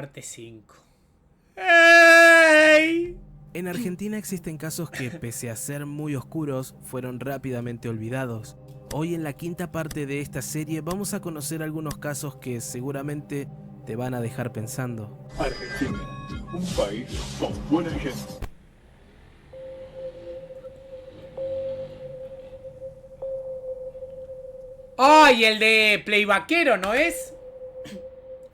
Parte 5. ¡Ey! En Argentina existen casos que, pese a ser muy oscuros, fueron rápidamente olvidados. Hoy en la quinta parte de esta serie vamos a conocer algunos casos que seguramente te van a dejar pensando. Argentina, un país con buena gente. ¡Ay! El de Playbackero, ¿no es?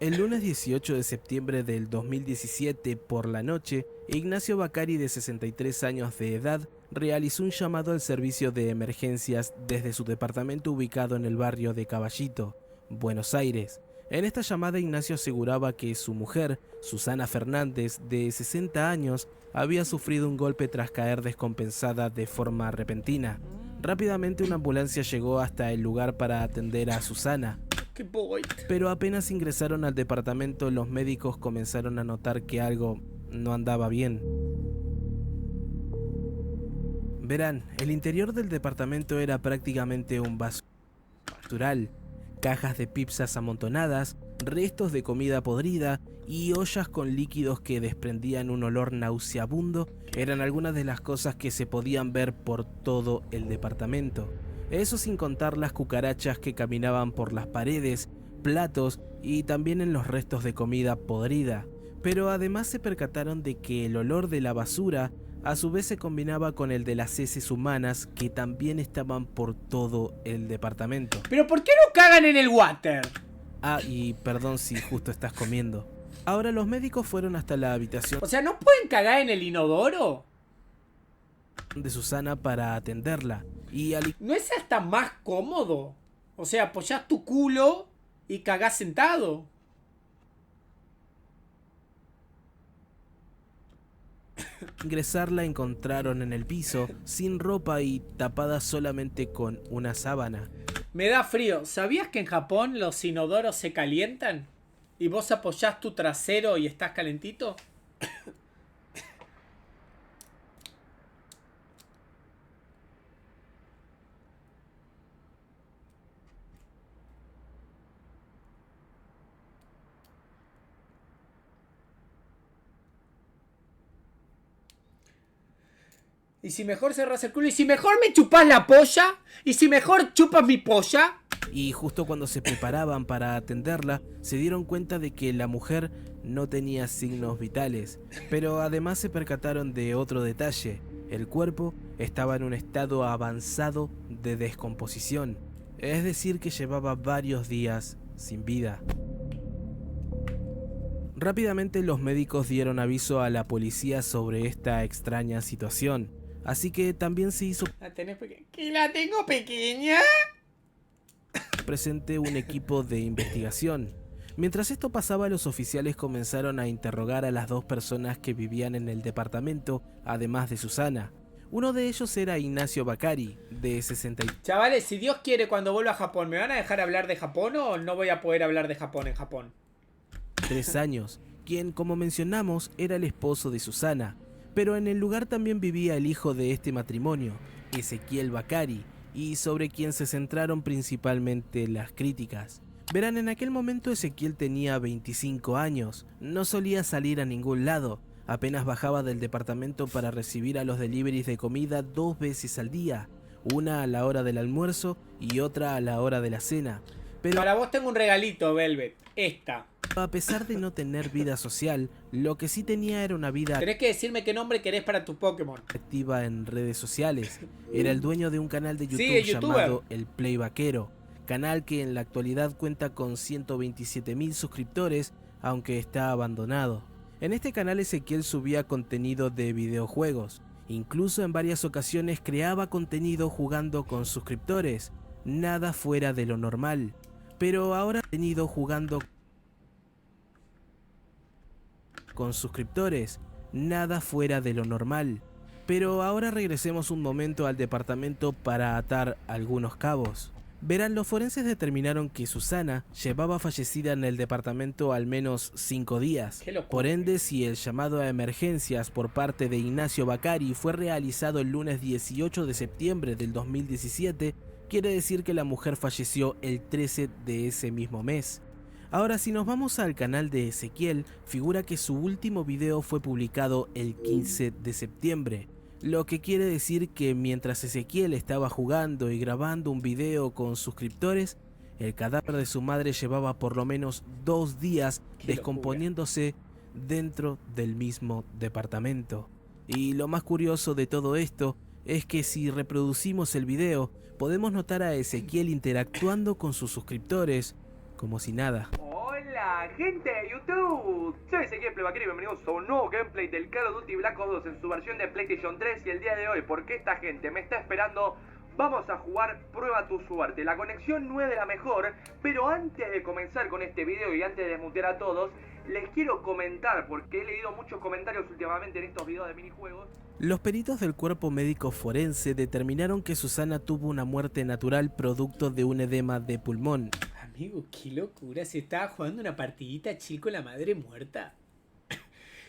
El lunes 18 de septiembre del 2017, por la noche, Ignacio Bacari, de 63 años de edad, realizó un llamado al servicio de emergencias desde su departamento ubicado en el barrio de Caballito, Buenos Aires. En esta llamada, Ignacio aseguraba que su mujer, Susana Fernández, de 60 años, había sufrido un golpe tras caer descompensada de forma repentina. Rápidamente una ambulancia llegó hasta el lugar para atender a Susana. Pero apenas ingresaron al departamento, los médicos comenzaron a notar que algo no andaba bien. Verán, el interior del departamento era prácticamente un basural. Cajas de pizzas amontonadas, restos de comida podrida y ollas con líquidos que desprendían un olor nauseabundo eran algunas de las cosas que se podían ver por todo el departamento. Eso sin contar las cucarachas que caminaban por las paredes, platos y también en los restos de comida podrida. Pero además se percataron de que el olor de la basura a su vez se combinaba con el de las heces humanas que también estaban por todo el departamento. ¿Pero por qué no cagan en el water? Ah, y perdón si justo estás comiendo. Ahora los médicos fueron hasta la habitación O sea, ¿no pueden cagar en el inodoro? de Susana para atenderla. Y ¿No es hasta más cómodo? O sea, apoyás tu culo y cagás sentado. ingresarla encontraron en el piso, sin ropa y tapada solamente con una sábana. Me da frío. ¿Sabías que en Japón los inodoros se calientan? ¿Y vos apoyás tu trasero y estás calentito? ¿Y si mejor cerrás el culo? ¿Y si mejor me chupás la polla? ¿Y si mejor chupas mi polla? Y justo cuando se preparaban para atenderla, se dieron cuenta de que la mujer no tenía signos vitales. Pero además se percataron de otro detalle: el cuerpo estaba en un estado avanzado de descomposición, es decir que llevaba varios días sin vida. Rápidamente los médicos dieron aviso a la policía sobre esta extraña situación, así que también se hizo ¿Que la tengo pequeña? presente un equipo de investigación. Mientras esto pasaba, los oficiales comenzaron a interrogar a las dos personas que vivían en el departamento, además de Susana. Uno de ellos era Ignacio Bacari, de 63 Chavales, si Dios quiere, cuando vuelva a Japón, ¿me van a dejar hablar de Japón o no voy a poder hablar de Japón en Japón? años, quien, como mencionamos, era el esposo de Susana. Pero en el lugar también vivía el hijo de este matrimonio, Ezequiel Bacari, y sobre quien se centraron principalmente las críticas. Verán, en aquel momento Ezequiel tenía 25 años, no solía salir a ningún lado, apenas bajaba del departamento para recibir a los deliveries de comida 2 veces al día, una a la hora del almuerzo y otra a la hora de la cena. Pero Para vos tengo un regalito, Velvet. Esta. a pesar de no tener vida social, lo que sí tenía era una vida Tenés que decirme qué nombre querés para tu Pokémon. activa en redes sociales. Era el dueño de un canal de YouTube Sí, youtuber. llamado El Playbackero, canal que en la actualidad cuenta con 127.000 suscriptores, aunque está abandonado. En este canal Ezequiel subía contenido de videojuegos, incluso en varias ocasiones creaba contenido jugando con suscriptores, nada fuera de lo normal. Pero ahora ha tenido jugando con suscriptores, nada fuera de lo normal. Pero ahora regresemos un momento al departamento para atar algunos cabos. Verán, los forenses determinaron que Susana llevaba fallecida en el departamento al menos 5 días. Qué locura. Por ende, si el llamado a emergencias por parte de Ignacio Bacari fue realizado el lunes 18 de septiembre del 2017, quiere decir que la mujer falleció el 13 de ese mismo mes. Ahora, si nos vamos al canal de Ezequiel, figura que su último video fue publicado el 15 de septiembre, lo que quiere decir que mientras Ezequiel estaba jugando y grabando un video con suscriptores, el cadáver de su madre llevaba por lo menos 2 días descomponiéndose dentro del mismo departamento. Y lo más curioso de todo esto es que si reproducimos el video, podemos notar a Ezequiel interactuando con sus suscriptores como si nada. Hola gente de YouTube, soy Ezequiel Plebaquero y bienvenidos a un nuevo gameplay del Call of Duty Black Ops 2 en su versión de PlayStation 3. Y el día de hoy, porque esta gente me está esperando, vamos a jugar Prueba tu suerte. La conexión no es de la mejor, pero antes de comenzar con este video y antes de desmutear a todos, les quiero comentar, porque he leído muchos comentarios últimamente en estos videos de minijuegos. Los peritos del cuerpo médico forense determinaron que Susana tuvo una muerte natural producto de un edema de pulmón. Amigo, qué locura, se estaba jugando una partidita chill con la madre muerta.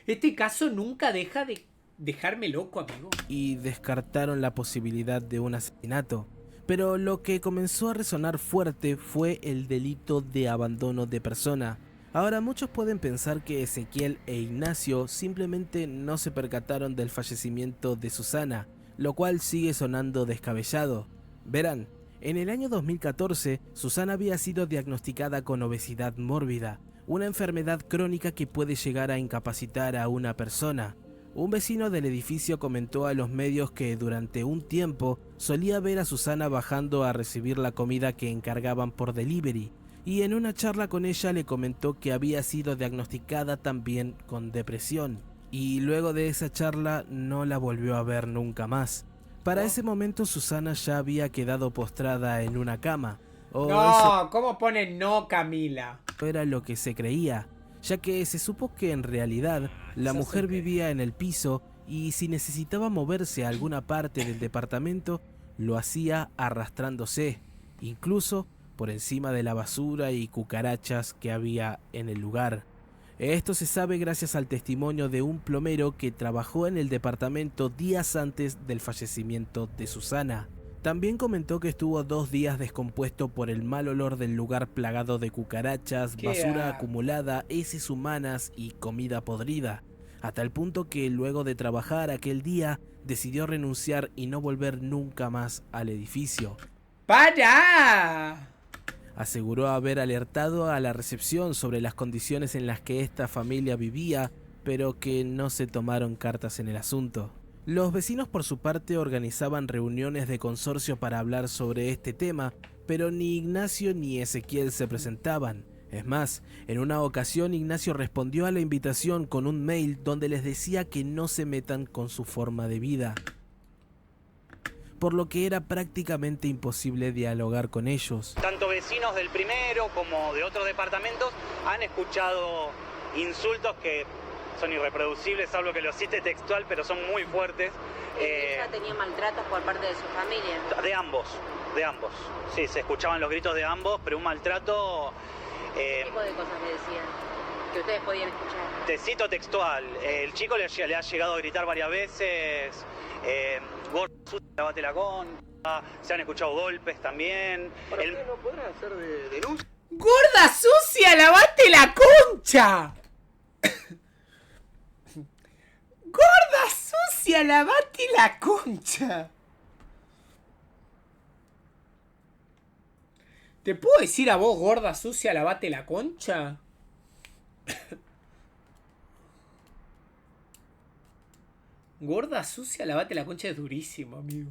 Este caso nunca deja de dejarme loco, amigo. Y descartaron la posibilidad de un asesinato. Pero lo que comenzó a resonar fuerte fue el delito de abandono de persona. Ahora muchos pueden pensar que Ezequiel e Ignacio simplemente no se percataron del fallecimiento de Susana, lo cual sigue sonando descabellado. Verán, en el año 2014, Susana había sido diagnosticada con obesidad mórbida, una enfermedad crónica que puede llegar a incapacitar a una persona. Un vecino del edificio comentó a los medios que durante un tiempo solía ver a Susana bajando a recibir la comida que encargaban por delivery, y en una charla con ella le comentó que había sido diagnosticada también con depresión, y luego de esa charla no la volvió a ver nunca más. Para ese momento Susana ya había quedado postrada en una cama. No, ¿cómo pone no, Camila? Era lo que se creía, ya que se supo que en realidad la mujer vivía en el piso y si necesitaba moverse a alguna parte del departamento, lo hacía arrastrándose, incluso por encima de la basura y cucarachas que había en el lugar. Esto se sabe gracias al testimonio de un plomero que trabajó en el departamento días antes del fallecimiento de Susana. También comentó que estuvo 2 días descompuesto por el mal olor del lugar plagado de cucarachas, basura acumulada, heces humanas y comida podrida, hasta el punto que luego de trabajar aquel día decidió renunciar y no volver nunca más al edificio. ¡Para! Aseguró haber alertado a la recepción sobre las condiciones en las que esta familia vivía, pero que no se tomaron cartas en el asunto. Los vecinos por su parte organizaban reuniones de consorcio para hablar sobre este tema, pero ni Ignacio ni Ezequiel se presentaban. Es más, en una ocasión Ignacio respondió a la invitación con un mail donde les decía que no se metan con su forma de vida, por lo que era prácticamente imposible dialogar con ellos. Tanto vecinos del primero como de otros departamentos han escuchado insultos que son irreproducibles, salvo que lo cite textual, pero son muy fuertes. ¿Ella tenía maltratos por parte de su familia? De ambos. Sí, se escuchaban los gritos de ambos, pero un maltrato... ¿Qué tipo de cosas le decían que ustedes podían escuchar? Te cito textual, el chico le ha llegado a gritar varias veces... gorda sucia, lavate la concha. Se han escuchado golpes también. ¿Para qué no podrán hacer de denuncia? ¡Gorda sucia, lavate la concha! ¡Gorda sucia, lavate la concha! ¿Te puedo decir a vos, gorda sucia, lavate la concha? Gorda sucia, lavate la concha es durísimo, amigo.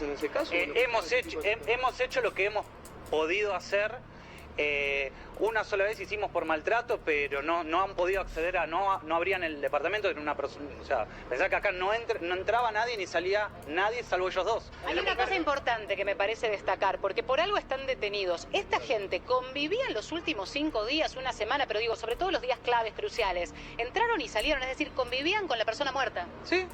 En ese caso, hemos hecho lo que hemos podido hacer. Una sola vez hicimos por maltrato, pero no han podido acceder a... No abrían el departamento en una persona... O sea, pensá que acá no entraba nadie ni salía nadie salvo ellos dos. Hay una cosa importante que me parece destacar, porque por algo están detenidos. Esta gente convivía en los últimos 5 días, una semana, pero digo, sobre todo los días claves, cruciales. Entraron y salieron, es decir, convivían con la persona muerta. Sí.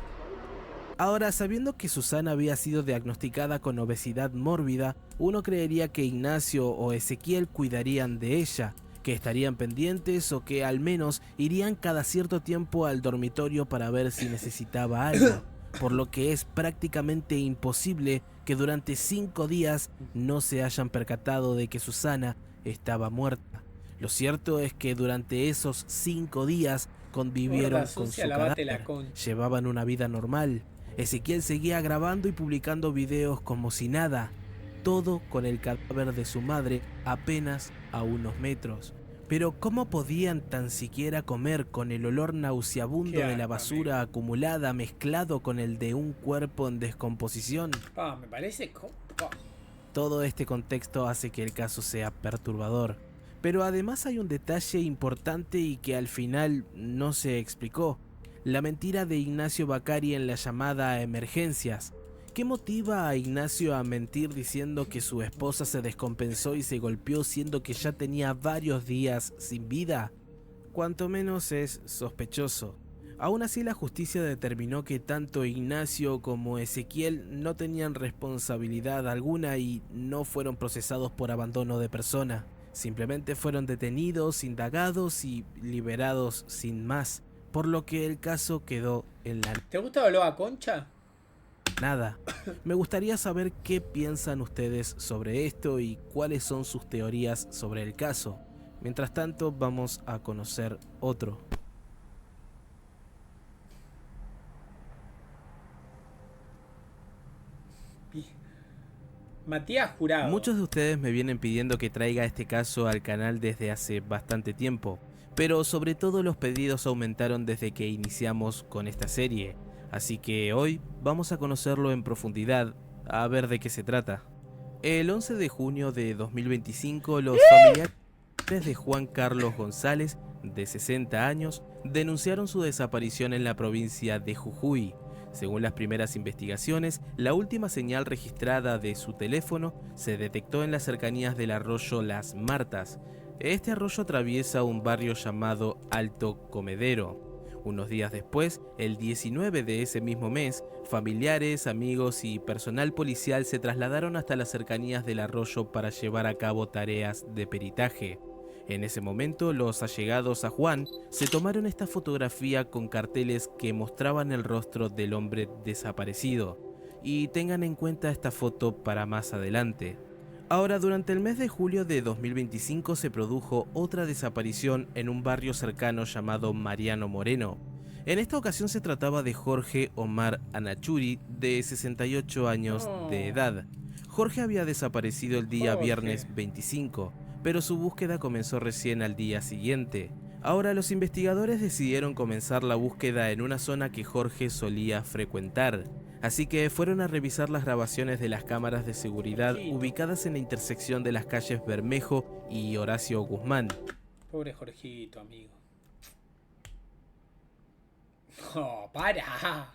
Ahora, sabiendo que Susana había sido diagnosticada con obesidad mórbida, uno creería que Ignacio o Ezequiel cuidarían de ella, que estarían pendientes o que al menos irían cada cierto tiempo al dormitorio para ver si necesitaba algo. por lo que es prácticamente imposible que durante 5 días no se hayan percatado de que Susana estaba muerta. Lo cierto es que durante esos 5 días convivieron Gorda con sucia, su lavate la cadáver, concha. llevaban una vida normal. Ezequiel seguía grabando y publicando videos como si nada, todo con el cadáver de su madre apenas a unos metros. Pero ¿cómo podían tan siquiera comer con el olor nauseabundo Qué de la asco, basura acumulada mezclado con el de un cuerpo en descomposición? Me parece... Todo este contexto hace que el caso sea perturbador. Pero además hay un detalle importante y que al final no se explicó. La mentira de Ignacio Bacari en la llamada a emergencias. ¿Qué motiva a Ignacio a mentir diciendo que su esposa se descompensó y se golpeó siendo que ya tenía varios días sin vida? Cuanto menos es sospechoso. Aún así, la justicia determinó que tanto Ignacio como Ezequiel no tenían responsabilidad alguna y no fueron procesados por abandono de persona. Simplemente fueron detenidos, indagados y liberados sin más, por lo que el caso quedó en la ¿Te gusta olor a concha? nada. Me gustaría saber qué piensan ustedes sobre esto y cuáles son sus teorías sobre el caso. Mientras tanto, vamos a conocer otro. Matías Jurado. Muchos de ustedes me vienen pidiendo que traiga este caso al canal desde hace bastante tiempo, pero sobre todo los pedidos aumentaron desde que iniciamos con esta serie, así que hoy vamos a conocerlo en profundidad, a ver de qué se trata. El 11 de junio de 2025, los familiares de Juan Carlos González, de 60 años, denunciaron su desaparición en la provincia de Jujuy. Según las primeras investigaciones, la última señal registrada de su teléfono se detectó en las cercanías del arroyo Las Martas. Este arroyo atraviesa un barrio llamado Alto Comedero. Unos días después, el 19 de ese mismo mes, familiares, amigos y personal policial se trasladaron hasta las cercanías del arroyo para llevar a cabo tareas de peritaje. En ese momento, los allegados a Juan se tomaron esta fotografía con carteles que mostraban el rostro del hombre desaparecido. Y tengan en cuenta esta foto para más adelante. Ahora, durante el mes de julio de 2025 se produjo otra desaparición en un barrio cercano llamado Mariano Moreno. En esta ocasión se trataba de Jorge Omar Anachuri, de 68 años de edad. Jorge había desaparecido el día viernes 25. Pero su búsqueda comenzó recién al día siguiente. Ahora los investigadores decidieron comenzar la búsqueda en una zona que Jorge solía frecuentar, así que fueron a revisar las grabaciones de las cámaras de seguridad ubicadas en la intersección de las calles Bermejo y Horacio Guzmán. Pobre Jorgito, amigo. No, para.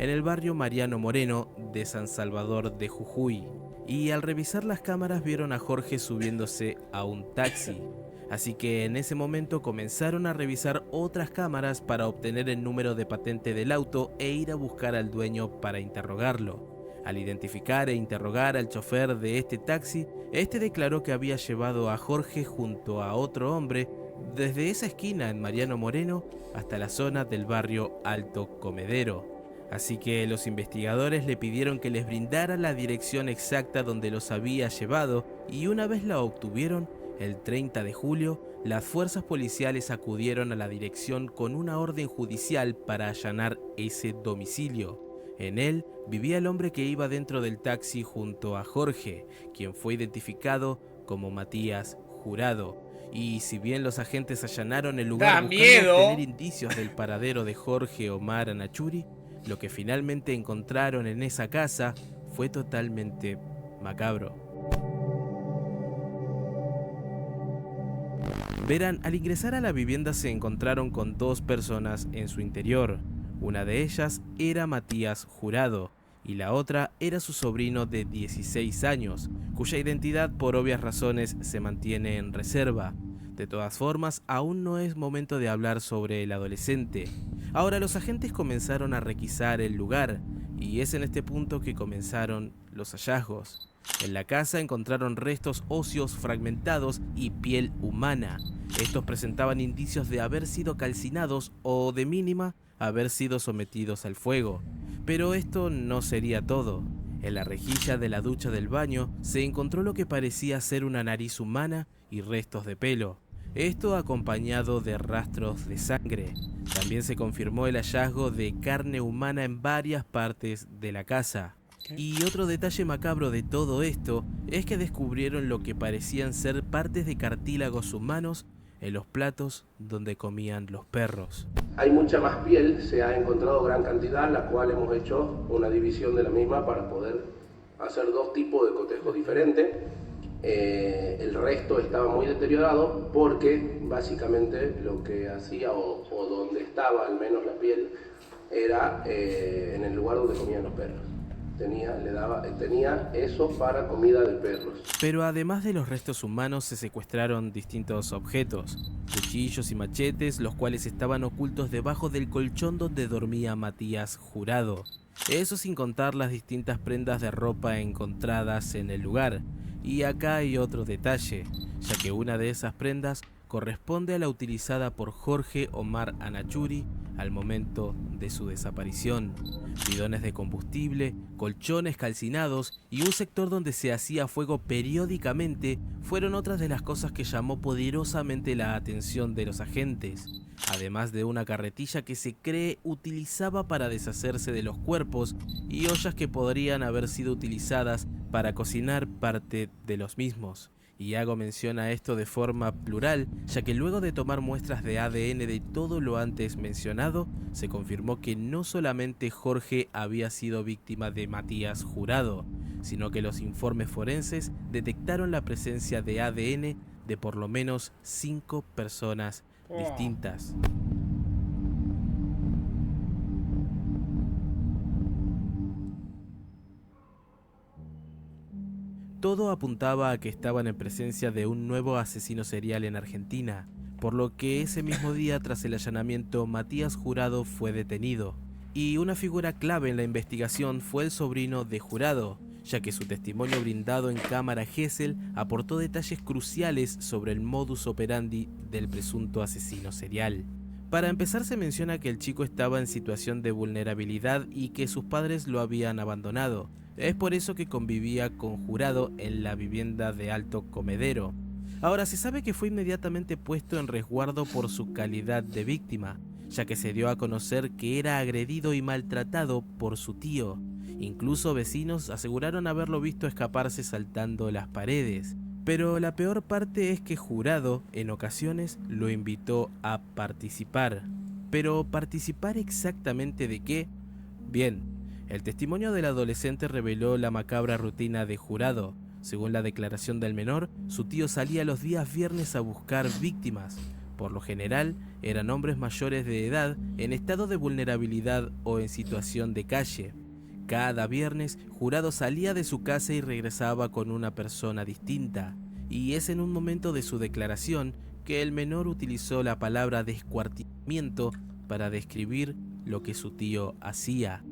En el barrio Mariano Moreno de San Salvador de Jujuy, y al revisar las cámaras vieron a Jorge subiéndose a un taxi. Así que en ese momento comenzaron a revisar otras cámaras para obtener el número de patente del auto e ir a buscar al dueño para interrogarlo. Al identificar e interrogar al chofer de este taxi, este declaró que había llevado a Jorge junto a otro hombre desde esa esquina en Mariano Moreno hasta la zona del barrio Alto Comedero. Así que los investigadores le pidieron que les brindara la dirección exacta donde los había llevado y una vez la obtuvieron, el 30 de julio, las fuerzas policiales acudieron a la dirección con una orden judicial para allanar ese domicilio. En él vivía el hombre que iba dentro del taxi junto a Jorge, quien fue identificado como Matías Jurado. Y si bien los agentes allanaron el lugar buscando obtener indicios del paradero de Jorge Omar Anachuri, lo que finalmente encontraron en esa casa fue totalmente macabro. Verán, al ingresar a la vivienda se encontraron con dos personas en su interior. Una de ellas era Matías Jurado y la otra era su sobrino de 16 años, cuya identidad por obvias razones se mantiene en reserva. De todas formas, aún no es momento de hablar sobre el adolescente. Ahora los agentes comenzaron a requisar el lugar, y es en este punto que comenzaron los hallazgos. En la casa encontraron restos óseos fragmentados y piel humana. Estos presentaban indicios de haber sido calcinados o, de mínima, haber sido sometidos al fuego. Pero esto no sería todo. En la rejilla de la ducha del baño se encontró lo que parecía ser una nariz humana y restos de pelo. Esto acompañado de rastros de sangre. También se confirmó el hallazgo de carne humana en varias partes de la casa. Y otro detalle macabro de todo esto es que descubrieron lo que parecían ser partes de cartílagos humanos en los platos donde comían los perros. Hay mucha más piel, se ha encontrado gran cantidad, la cual hemos hecho una división de la misma para poder hacer dos tipos de cotejo diferentes. El resto estaba muy deteriorado porque básicamente lo que hacía o donde estaba al menos la piel era en el lugar donde comían los perros. Tenía eso para comida de perros. Pero además de los restos humanos se secuestraron distintos objetos, cuchillos y machetes, los cuales estaban ocultos debajo del colchón donde dormía Matías Jurado. Eso sin contar las distintas prendas de ropa encontradas en el lugar. Y acá hay otro detalle, ya que una de esas prendas corresponde a la utilizada por Jorge Omar Anachuri al momento de su desaparición. Bidones de combustible, colchones calcinados y un sector donde se hacía fuego periódicamente fueron otras de las cosas que llamó poderosamente la atención de los agentes, además de una carretilla que se cree utilizaba para deshacerse de los cuerpos y ollas que podrían haber sido utilizadas para cocinar parte de los mismos. Y hago mención a esto de forma plural, ya que luego de tomar muestras de ADN de todo lo antes mencionado, se confirmó que no solamente Jorge había sido víctima de Matías Jurado, sino que los informes forenses detectaron la presencia de ADN de por lo menos 5 personas distintas. Todo apuntaba a que estaban en presencia de un nuevo asesino serial en Argentina, por lo que ese mismo día tras el allanamiento Matías Jurado fue detenido. Y una figura clave en la investigación fue el sobrino de Jurado, ya que su testimonio brindado en cámara Gesell aportó detalles cruciales sobre el modus operandi del presunto asesino serial. Para empezar, se menciona que el chico estaba en situación de vulnerabilidad y que sus padres lo habían abandonado. Es por eso que convivía con Jurado en la vivienda de Alto Comedero. Ahora, se sabe que fue inmediatamente puesto en resguardo por su calidad de víctima, ya que se dio a conocer que era agredido y maltratado por su tío. Incluso vecinos aseguraron haberlo visto escaparse saltando las paredes. Pero la peor parte es que Jurado, en ocasiones, lo invitó a participar. ¿Pero participar exactamente de qué? Bien, el testimonio del adolescente reveló la macabra rutina de Jurado. Según la declaración del menor, su tío salía los días viernes a buscar víctimas. Por lo general, eran hombres mayores de edad, en estado de vulnerabilidad o en situación de calle. Cada viernes, Jurado salía de su casa y regresaba con una persona distinta. Y es en un momento de su declaración que el menor utilizó la palabra descuartizamiento para describir lo que su tío hacía.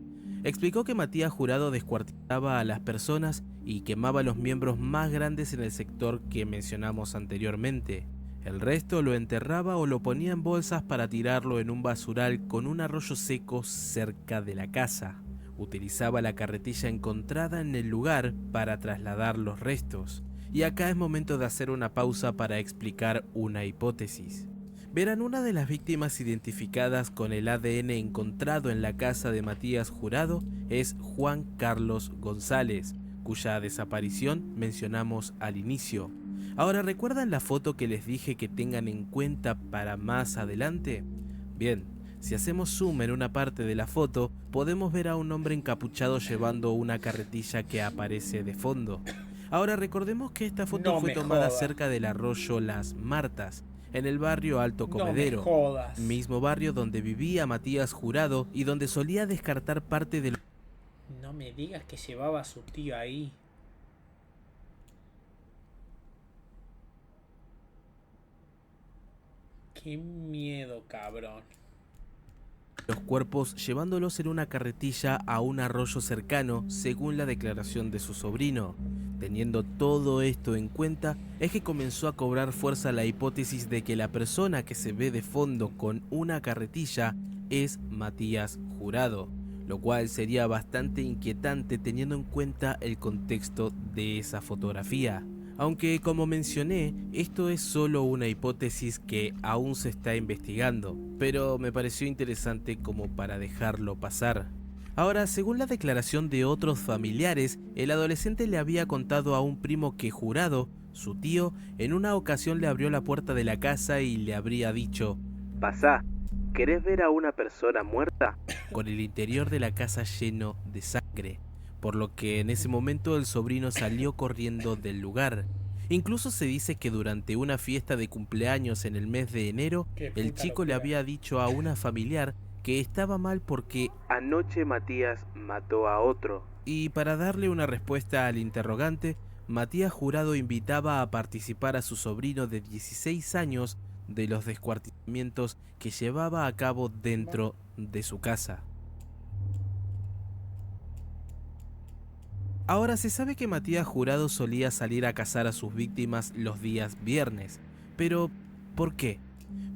Explicó que Matías Jurado descuartizaba a las personas y quemaba los miembros más grandes en el sector que mencionamos anteriormente. El resto lo enterraba o lo ponía en bolsas para tirarlo en un basural con un arroyo seco cerca de la casa. Utilizaba la carretilla encontrada en el lugar para trasladar los restos. Y acá es momento de hacer una pausa para explicar una hipótesis. Verán, una de las víctimas identificadas con el ADN encontrado en la casa de Matías Jurado es Juan Carlos González, cuya desaparición mencionamos al inicio. Ahora, ¿recuerdan la foto que les dije que tengan en cuenta para más adelante? Bien, si hacemos zoom en una parte de la foto, podemos ver a un hombre encapuchado llevando una carretilla que aparece de fondo. Ahora, recordemos que esta foto fue tomada cerca del arroyo Las Martas, en el barrio Alto Comedero, mismo barrio donde vivía Matías Jurado y donde solía descartar parte del... No me digas que llevaba a su tío ahí. Qué miedo, cabrón. Los cuerpos, llevándolos en una carretilla a un arroyo cercano, según la declaración de su sobrino. Teniendo todo esto en cuenta, es que comenzó a cobrar fuerza la hipótesis de que la persona que se ve de fondo con una carretilla es Matías Jurado, lo cual sería bastante inquietante teniendo en cuenta el contexto de esa fotografía. Aunque, como mencioné, esto es solo una hipótesis que aún se está investigando, pero me pareció interesante como para dejarlo pasar. Ahora, según la declaración de otros familiares, el adolescente le había contado a un primo que Jurado, su tío, en una ocasión le abrió la puerta de la casa y le habría dicho: «Pasá, ¿querés ver a una persona muerta?», con el interior de la casa lleno de sangre, por lo que en ese momento el sobrino salió corriendo del lugar. Incluso se dice que durante una fiesta de cumpleaños en el mes de enero, el chico le había dicho a una familiar que estaba mal porque anoche Matías mató a otro. Y para darle una respuesta al interrogante, Matías Jurado invitaba a participar a su sobrino de 16 años de los descuartizamientos que llevaba a cabo dentro de su casa. Ahora, se sabe que Matías Jurado solía salir a cazar a sus víctimas los días viernes, pero ¿por qué?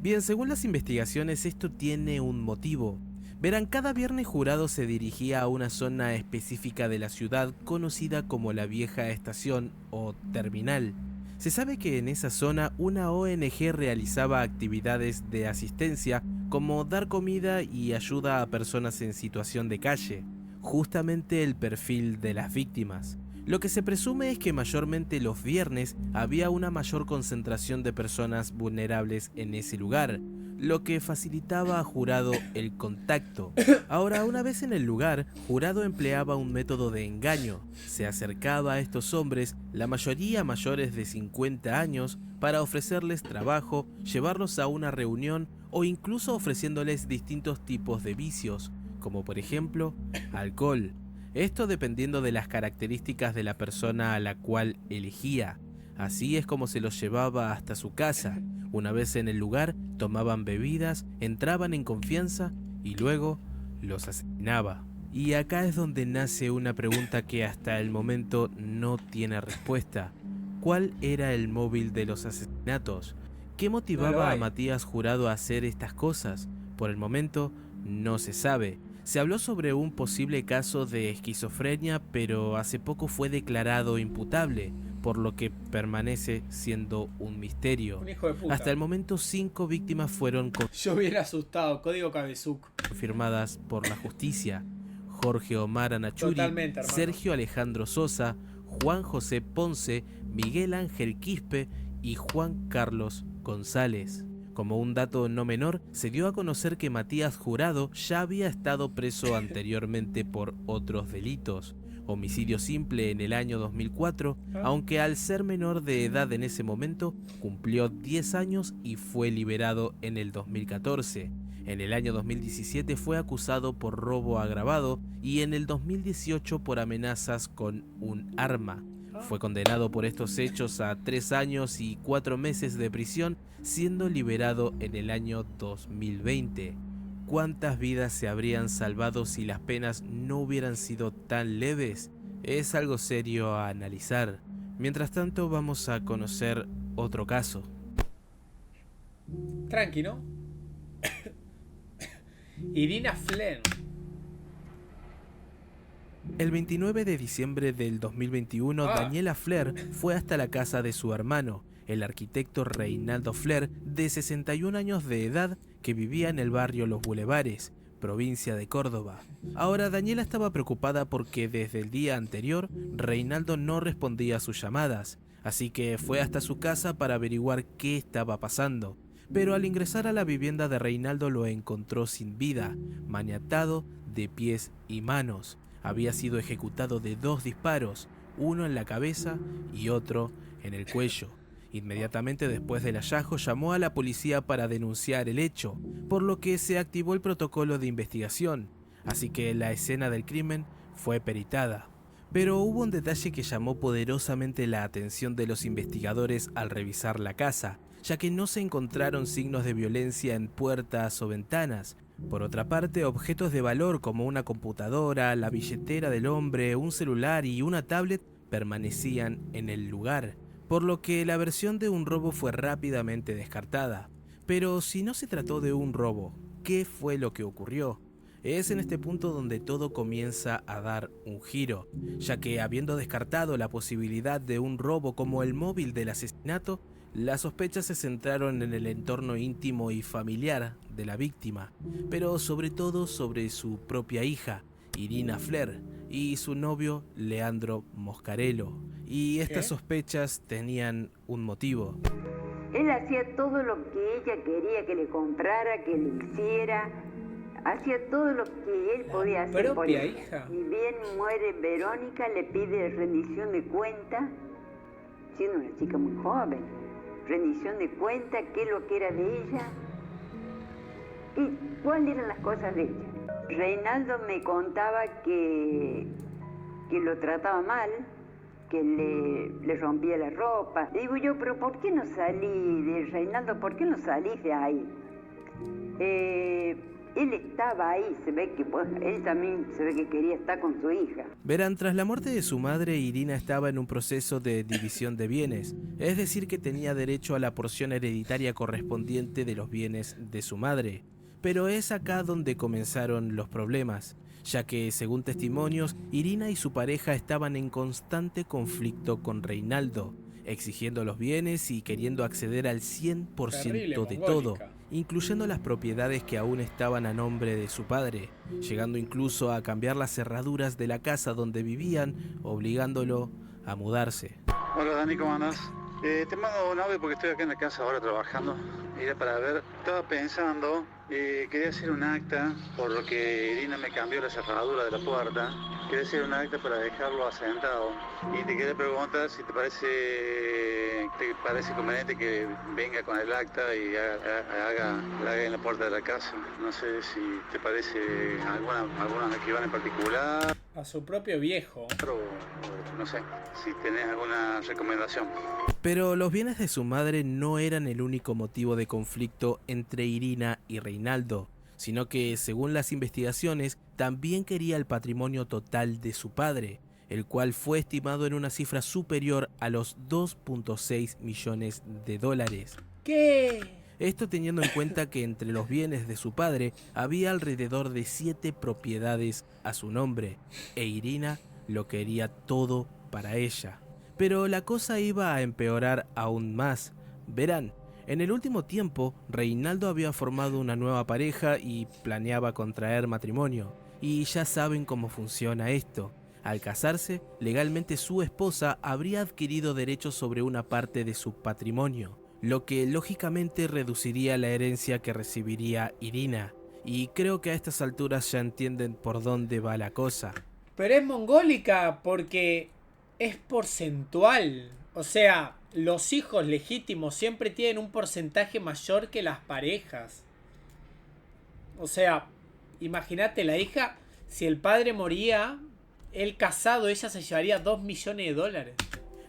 Bien, según las investigaciones, esto tiene un motivo. Verán, cada viernes Jurado se dirigía a una zona específica de la ciudad conocida como la Vieja Estación o Terminal. Se sabe que en esa zona una ONG realizaba actividades de asistencia como dar comida y ayuda a personas en situación de calle, justamente el perfil de las víctimas. Lo que se presume es que mayormente los viernes había una mayor concentración de personas vulnerables en ese lugar, lo que facilitaba a Jurado el contacto. Ahora, una vez en el lugar, Jurado empleaba un método de engaño. Se acercaba a estos hombres, la mayoría mayores de 50 años, para ofrecerles trabajo, llevarlos a una reunión o incluso ofreciéndoles distintos tipos de vicios, como por ejemplo, alcohol. Esto dependiendo de las características de la persona a la cual elegía. Así es como se los llevaba hasta su casa. Una vez en el lugar, tomaban bebidas, entraban en confianza y luego los asesinaba. Y acá es donde nace una pregunta que hasta el momento no tiene respuesta. ¿Cuál era el móvil de los asesinatos? ¿Qué motivaba a Matías Jurado a hacer estas cosas? Por el momento no se sabe. Se habló sobre un posible caso de esquizofrenia, pero hace poco fue declarado imputable, por lo que permanece siendo un misterio. Un hijo de puta. Hasta el momento 5 víctimas fueron Yo hubiera asustado, código Cabezuc. confirmadas por la justicia: Jorge Omar Anachuri, Totalmente, hermano. Sergio Alejandro Sosa, Juan José Ponce, Miguel Ángel Quispe y Juan Carlos González. Como un dato no menor, se dio a conocer que Matías Jurado ya había estado preso anteriormente por otros delitos. Homicidio simple en el año 2004, aunque al ser menor de edad en ese momento, cumplió 10 años y fue liberado en el 2014. En el año 2017 fue acusado por robo agravado y en el 2018 por amenazas con un arma. Fue condenado por estos hechos a 3 años y 4 meses de prisión, siendo liberado en el año 2020. ¿Cuántas vidas se habrían salvado si las penas no hubieran sido tan leves? Es algo serio a analizar. Mientras tanto, vamos a conocer otro caso. Tranqui, ¿no? Irina Flynn. El 29 de diciembre del 2021, Daniela Flair fue hasta la casa de su hermano, el arquitecto Reinaldo Flair, de 61 años de edad, que vivía en el barrio Los Bulevares, provincia de Córdoba. Ahora, Daniela estaba preocupada porque desde el día anterior, Reinaldo no respondía a sus llamadas, así que fue hasta su casa para averiguar qué estaba pasando. Pero al ingresar a la vivienda de Reinaldo lo encontró sin vida, maniatado de pies y manos. Había sido ejecutado de 2 disparos, uno en la cabeza y otro en el cuello. Inmediatamente después del hallazgo llamó a la policía para denunciar el hecho, por lo que se activó el protocolo de investigación, así que la escena del crimen fue peritada. Pero hubo un detalle que llamó poderosamente la atención de los investigadores al revisar la casa, ya que no se encontraron signos de violencia en puertas o ventanas. Por otra parte, objetos de valor como una computadora, la billetera del hombre, un celular y una tablet permanecían en el lugar, por lo que la versión de un robo fue rápidamente descartada. Pero si no se trató de un robo, ¿qué fue lo que ocurrió? Es en este punto donde todo comienza a dar un giro, ya que habiendo descartado la posibilidad de un robo como el móvil del asesinato, las sospechas se centraron en el entorno íntimo y familiar de la víctima, pero sobre todo sobre su propia hija, Irina Fler, y su novio, Leandro Moscarello. Y estas sospechas tenían un motivo. Él hacía todo lo que ella quería que le comprara, que le hiciera. Hacía todo lo que él podía hacer por propia ella. hija. Y bien muere Verónica, le pide rendición de cuenta, siendo una chica muy joven. Rendición de cuenta, qué es lo que era de ella y cuáles eran las cosas de ella. Reinaldo me contaba que lo trataba mal, que le rompía la ropa. Digo yo, pero ¿por qué no salí de Reinaldo? ¿Por qué no salís de ahí? Él estaba ahí, se ve que, bueno, él también se ve que quería estar con su hija. Verán, tras la muerte de su madre, Irina estaba en un proceso de división de bienes, es decir que tenía derecho a la porción hereditaria correspondiente de los bienes de su madre. Pero es acá donde comenzaron los problemas, ya que, según testimonios, Irina y su pareja estaban en constante conflicto con Reinaldo, exigiendo los bienes y queriendo acceder al 100% de todo, incluyendo las propiedades que aún estaban a nombre de su padre, llegando incluso a cambiar las cerraduras de la casa donde vivían, obligándolo a mudarse. Hola Dani, ¿cómo andás? Te mando un audio porque estoy acá en la casa ahora trabajando. Era para ver, estaba pensando, quería hacer un acta, por lo que Irina me cambió la cerradura de la puerta. Quería hacer un acta para dejarlo asentado. Y te quería preguntar si te parece conveniente que venga con el acta y la haga en la puerta de la casa. No sé si te parece alguna que van en particular. A su propio viejo. O no sé, si tenés alguna recomendación. Pero los bienes de su madre no eran el único motivo de conflicto entre Irina y Reinaldo, sino que, según las investigaciones, también quería el patrimonio total de su padre, el cual fue estimado en una cifra superior a los 2.6 millones de dólares. ¿Qué? Esto teniendo en cuenta que entre los bienes de su padre había alrededor de 7 propiedades a su nombre, e Irina lo quería todo para ella. Pero la cosa iba a empeorar aún más. Verán, en el último tiempo, Reinaldo había formado una nueva pareja y planeaba contraer matrimonio. Y ya saben cómo funciona esto. Al casarse, legalmente su esposa habría adquirido derechos sobre una parte de su patrimonio, lo que lógicamente reduciría la herencia que recibiría Irina. Y creo que a estas alturas ya entienden por dónde va la cosa. Pero es mongólica porque es porcentual. O sea, los hijos legítimos siempre tienen un porcentaje mayor que las parejas. O sea, imagínate, la hija, si el padre moría, él casado, ella se llevaría 2 millones de dólares.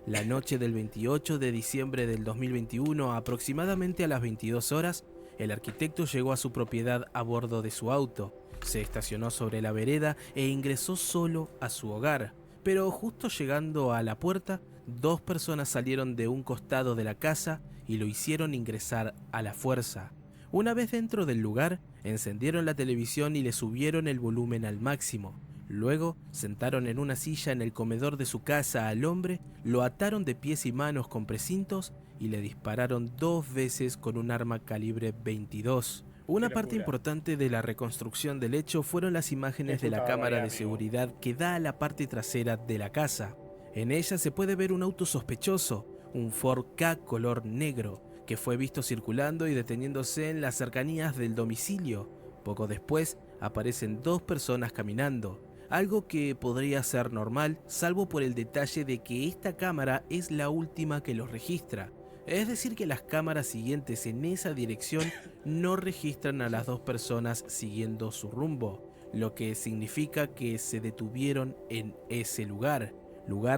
La noche del 28 de diciembre del 2021, aproximadamente a las 22 horas, el arquitecto llegó a su propiedad a bordo de su auto, se estacionó sobre la vereda e ingresó solo a su hogar. Pero justo llegando a la puerta, 2 personas salieron de un costado de la casa y lo hicieron ingresar a la fuerza. Una vez dentro del lugar, encendieron la televisión y le subieron el volumen al máximo. Luego, sentaron en una silla en el comedor de su casa al hombre, lo ataron de pies y manos con precintos y le dispararon 2 veces con un arma calibre 22. Una parte importante de la reconstrucción del hecho fueron las imágenes de la cámara de seguridad que da a la parte trasera de la casa. En ella se puede ver un auto sospechoso, un Ford Ka color negro, que fue visto circulando y deteniéndose en las cercanías del domicilio. Poco después aparecen 2 personas caminando, algo que podría ser normal, salvo por el detalle de que esta cámara es la última que los registra. Es decir que las cámaras siguientes en esa dirección no registran a las 2 personas siguiendo su rumbo, lo que significa que se detuvieron en ese lugar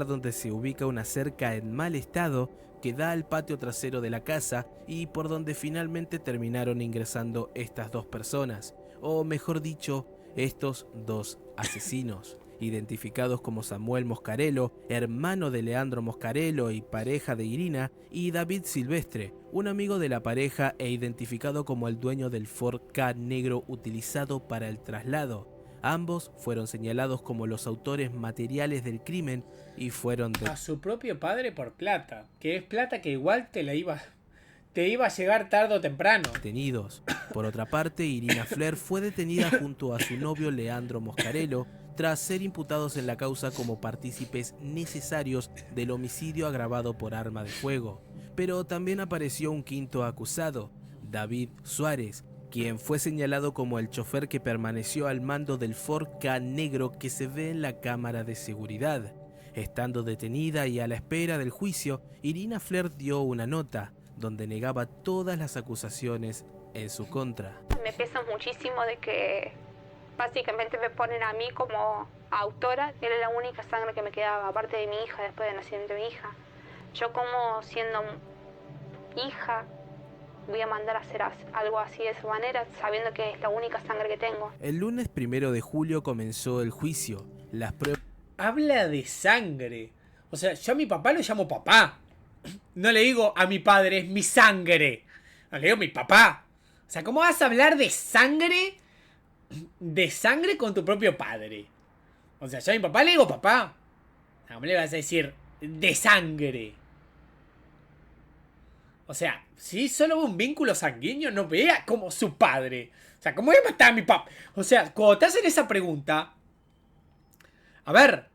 donde se ubica una cerca en mal estado que da al patio trasero de la casa y por donde finalmente terminaron ingresando estas 2 personas, o mejor dicho, estos 2 asesinos. identificados como Samuel Moscarello, hermano de Leandro Moscarello y pareja de Irina, y David Silvestre, un amigo de la pareja e identificado como el dueño del Ford Ka negro utilizado para el traslado. Ambos fueron señalados como los autores materiales del crimen y fueron a su propio padre por plata, que es plata que igual te iba a llegar tarde o temprano. Detenidos. Por otra parte, Irina Fler fue detenida junto a su novio Leandro Moscarello tras ser imputados en la causa como partícipes necesarios del homicidio agravado por arma de fuego. Pero también apareció un quinto acusado, David Suárez, quien fue señalado como el chofer que permaneció al mando del Ford Ka negro que se ve en la cámara de seguridad. Estando detenida y a la espera del juicio, Irina Fler dio una nota donde negaba todas las acusaciones en su contra. Me pesa muchísimo de que básicamente me ponen a mí como autora. Era la única sangre que me quedaba, aparte de mi hija, después del nacimiento de mi hija. Yo como siendo hija voy a mandar a hacer algo así de esa manera, sabiendo que es la única sangre que tengo. El lunes 1 de julio comenzó el juicio. Las pruebas... Habla de sangre. O sea, yo a mi papá lo llamo papá. No le digo a mi padre, es mi sangre. No, le digo mi papá. O sea, ¿cómo vas a hablar de sangre? De sangre con tu propio padre. O sea, yo a mi papá le digo papá. ¿Cómo le vas a decir de sangre? O sea, si solo un vínculo sanguíneo, no vea como su padre. O sea, ¿cómo voy a matar a mi papá? O sea, cuando te hacen esa pregunta, a ver,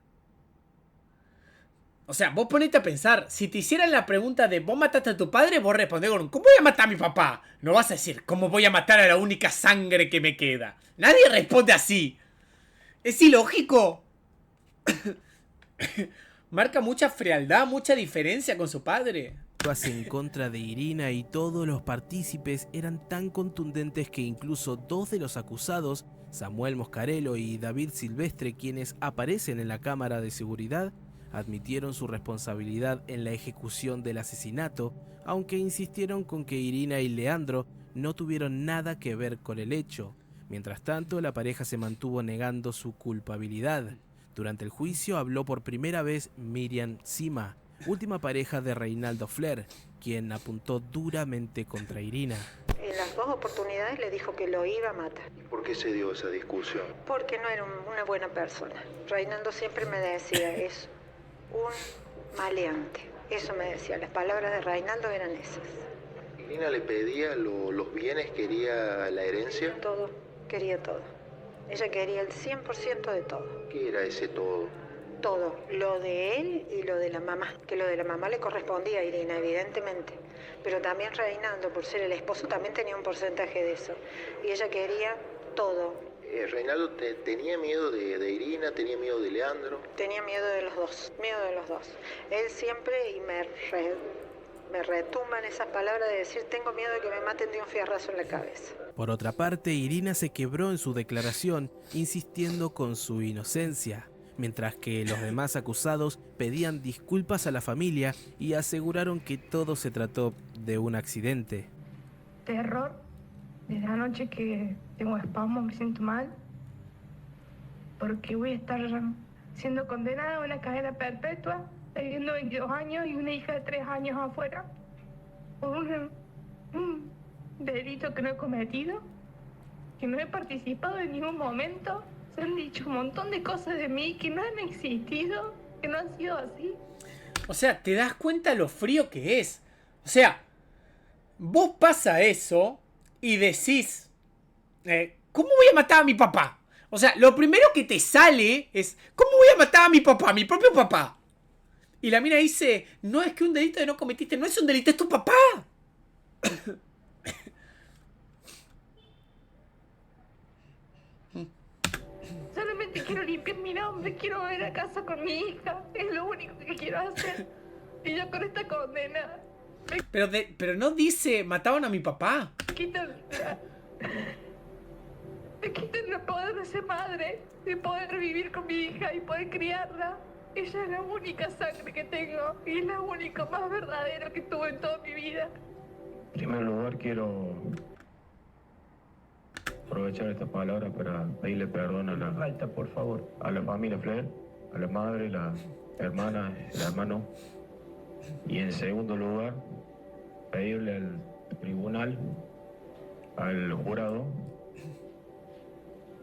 o sea, vos ponete a pensar, si te hicieran la pregunta de ¿vos mataste a tu padre? Vos respondés con ¿cómo voy a matar a mi papá? No vas a decir ¿cómo voy a matar a la única sangre que me queda? Nadie responde así. Es ilógico. Marca mucha frialdad, mucha diferencia con su padre. En contra de Irina y todos los partícipes eran tan contundentes que incluso dos de los acusados, Samuel Moscarello y David Silvestre, quienes aparecen en la cámara de seguridad, admitieron su responsabilidad en la ejecución del asesinato, aunque insistieron con que Irina y Leandro no tuvieron nada que ver con el hecho. Mientras tanto, la pareja se mantuvo negando su culpabilidad. Durante el juicio habló por primera vez Miriam Sima, última pareja de Reinaldo Fler, quien apuntó duramente contra Irina. En las dos oportunidades le dijo que lo iba a matar. ¿Por qué se dio esa discusión? Porque no era una buena persona. Reinaldo siempre me decía, es un maleante. Eso me decía, las palabras de Reinaldo eran esas. ¿Irina le pedía los bienes, quería la herencia? Todo, quería todo. Ella quería el 100% de todo. ¿Qué era ese todo? Todo, lo de él y lo de la mamá, que lo de la mamá le correspondía a Irina, evidentemente, pero también Reinaldo, por ser el esposo, también tenía un porcentaje de eso, y ella quería todo. ¿Reinaldo tenía miedo de Irina, tenía miedo de Leandro? Tenía miedo de los dos, Él siempre, y me retumban esas palabras de decir, tengo miedo de que me maten de un fierrazo en la cabeza. Por otra parte, Irina se quebró en su declaración, insistiendo con su inocencia, mientras que los demás acusados pedían disculpas a la familia y aseguraron que todo se trató de un accidente. Terror, desde anoche que tengo espasmos, me siento mal, porque voy a estar siendo condenada a una cadena perpetua, viviendo 22 años y una hija de 3 años afuera, por un delito que no he cometido, que no he participado en ningún momento. Se han dicho un montón de cosas de mí que no han existido, que no han sido así. O sea, te das cuenta lo frío que es. O sea, vos pasa eso y decís, ¿cómo voy a matar a mi papá? O sea, lo primero que te sale es, ¿cómo voy a matar a mi papá, a mi propio papá? Y la mina dice, no, es que un delito que no cometiste no es un delito, es tu papá. Solamente quiero limpiar mi nombre, quiero volver a casa con mi hija. Es lo único que quiero hacer. Y yo con esta condena. Pero no dice, mataron a mi papá. Me quitan el poder de ser madre, de poder vivir con mi hija y poder criarla. Ella es la única sangre que tengo y es la única más verdadera que tuve en toda mi vida. En primer lugar quiero aprovechar aprovechar esta palabra para pedirle perdón a la falta, por favor, a la familia Flair, a la madre, la hermana, el hermano. Y en segundo lugar, pedirle al tribunal, al jurado,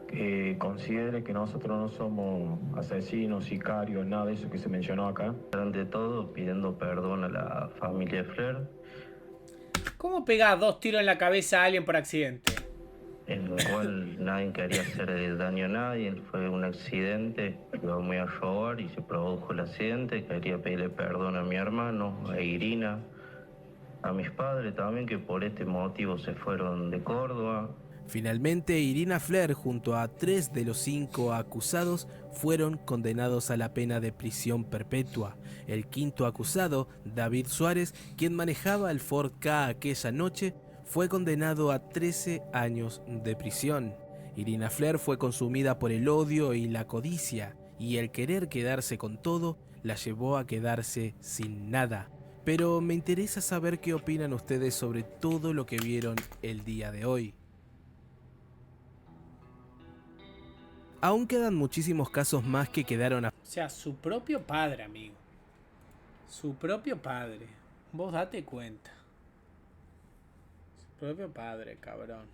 que considere que nosotros no somos asesinos, sicarios, nada de eso que se mencionó acá. Ante todo, pidiendo perdón a la familia Flair. ¿Cómo pegás 2 tiros en la cabeza a alguien por accidente? En el cual nadie quería hacer daño a nadie, fue un accidente, iba muy a robar y se produjo el accidente. Quería pedirle perdón a mi hermano, a Irina, a mis padres también, que por este motivo se fueron de Córdoba. Finalmente, Irina Flair junto a 3 de los 5 acusados fueron condenados a la pena de prisión perpetua. El quinto acusado, David Suárez, quien manejaba el Ford Ka aquella noche, fue condenado a 13 años de prisión. Irina Flair fue consumida por el odio y la codicia, y el querer quedarse con todo la llevó a quedarse sin nada. Pero me interesa saber qué opinan ustedes sobre todo lo que vieron el día de hoy. Aún quedan muchísimos casos más que quedaron a... O sea, su propio padre, amigo. Su propio padre. Vos date cuenta. Su propio padre, cabrón.